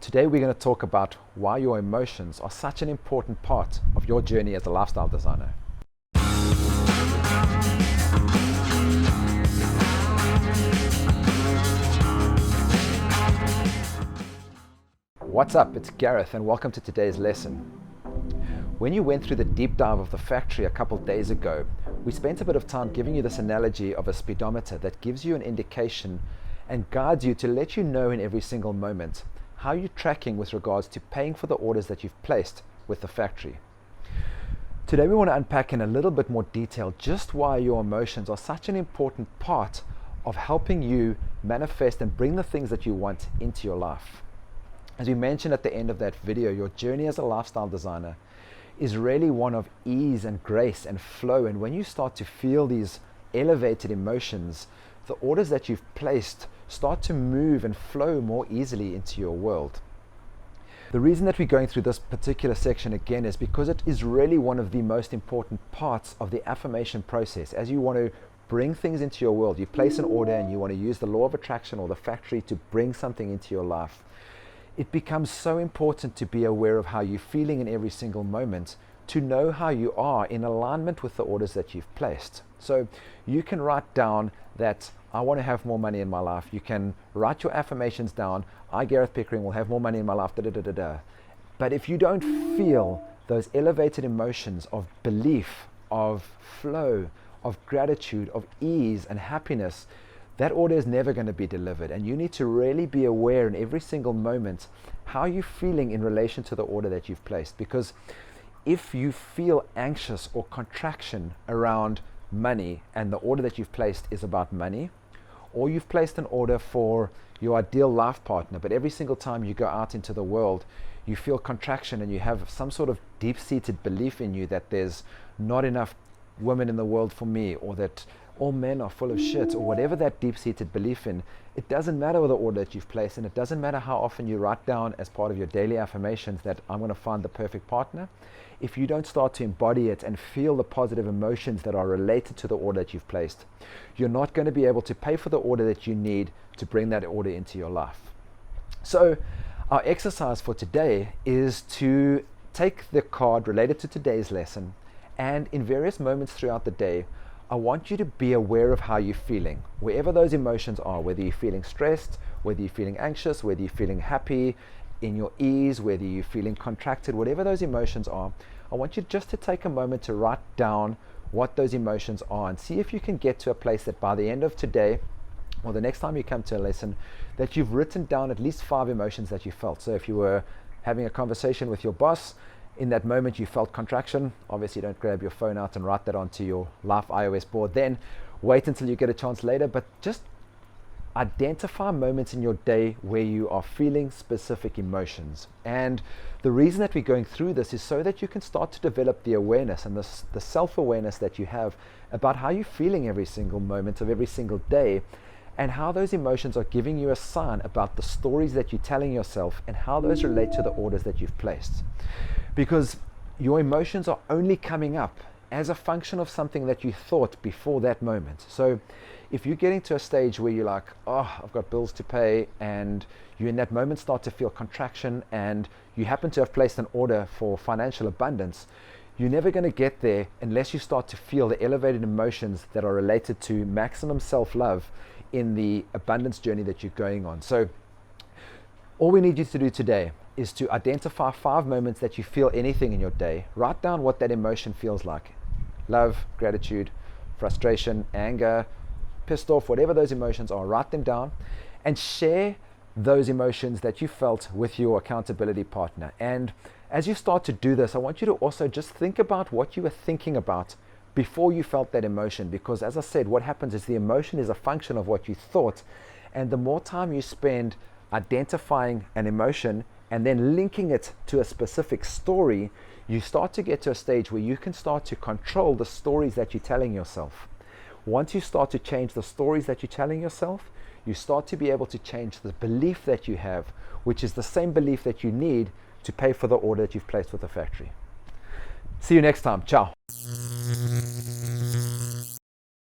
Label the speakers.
Speaker 1: Today we're going to talk about why your emotions are such an important part of your journey as a lifestyle designer. What's up? It's Gareth and welcome to today's lesson. When you went through the deep dive of the factory a couple days ago, we spent a bit of time giving you this analogy of a speedometer that gives you an indication and guides you to let you know in every single moment how you're tracking with regards to paying for the orders that you've placed with the factory. Today we want to unpack in a little bit more detail just why your emotions are such an important part of helping you manifest and bring the things that you want into your life. As we mentioned at the end of that video, your journey as a lifestyle designer is really one of ease and grace and flow, and when you start to feel these elevated emotions, the orders that you've placed start to move and flow more easily into your world. The reason that we're going through this particular section again is because it is really one of the most important parts of the affirmation process. As you want to bring things into your world, you place an order and you want to use the law of attraction or the factory to bring something into your life. It becomes so important to be aware of how you're feeling in every single moment, to know how you are in alignment with the orders that you've placed. So you can write down that I want to have more money in my life. You can write your affirmations down. I, Gareth Pickering, will have more money in my life. But if you don't feel those elevated emotions of belief, of flow, of gratitude, of ease and happiness, that order is never going to be delivered. And you need to really be aware in every single moment how you're feeling in relation to the order that you've placed. Because if you feel anxious or contraction around money and the order that you've placed is about money, or you've placed an order for your ideal life partner, but every single time you go out into the world, you feel contraction and you have some sort of deep-seated belief in you that there's not enough women in the world for me, or that all men are full of shit, or whatever that deep-seated belief in, it doesn't matter the order that you've placed, and it doesn't matter how often you write down as part of your daily affirmations that I'm going to find the perfect partner. If you don't start to embody it and feel the positive emotions that are related to the order that you've placed, you're not going to be able to pay for the order that you need to bring that order into your life. So our exercise for today is to take the card related to today's lesson, and in various moments throughout the day, I want you to be aware of how you're feeling, wherever those emotions are, whether you're feeling stressed, whether you're feeling anxious, whether you're feeling happy, in your ease, whether you're feeling contracted, whatever those emotions are. I want you just to take a moment to write down what those emotions are and see if you can get to a place that by the end of today, or the next time you come to a lesson, that you've written down at least 5 emotions that you felt. So if you were having a conversation with your boss, in that moment you felt contraction, obviously don't grab your phone out and write that onto your Life iOS board. Then wait until you get a chance later, but just identify moments in your day where you are feeling specific emotions. And the reason that we're going through this is so that you can start to develop the awareness and the self-awareness that you have about how you're feeling every single moment of every single day, and how those emotions are giving you a sign about the stories that you're telling yourself and how those relate to the orders that you've placed. Because your emotions are only coming up as a function of something that you thought before that moment. So if you're getting to a stage where you're like, oh, I've got bills to pay, and you in that moment start to feel contraction, and you happen to have placed an order for financial abundance, you're never going to get there unless you start to feel the elevated emotions that are related to maximum self-love in the abundance journey that you're going on. So all we need you to do today is to identify 5 moments that you feel anything in your day. Write down what that emotion feels like. Love, gratitude, frustration, anger, pissed off, whatever those emotions are, write them down and share those emotions that you felt with your accountability partner. And as you start to do this, I want you to also just think about what you were thinking about before you felt that emotion, because as I said, what happens is the emotion is a function of what you thought, and the more time you spend identifying an emotion and then linking it to a specific story, you start to get to a stage where you can start to control the stories that you're telling yourself. Once you start to change the stories that you're telling yourself, you start to be able to change the belief that you have, which is the same belief that you need to pay for the order that you've placed with the factory. See you next time. Ciao.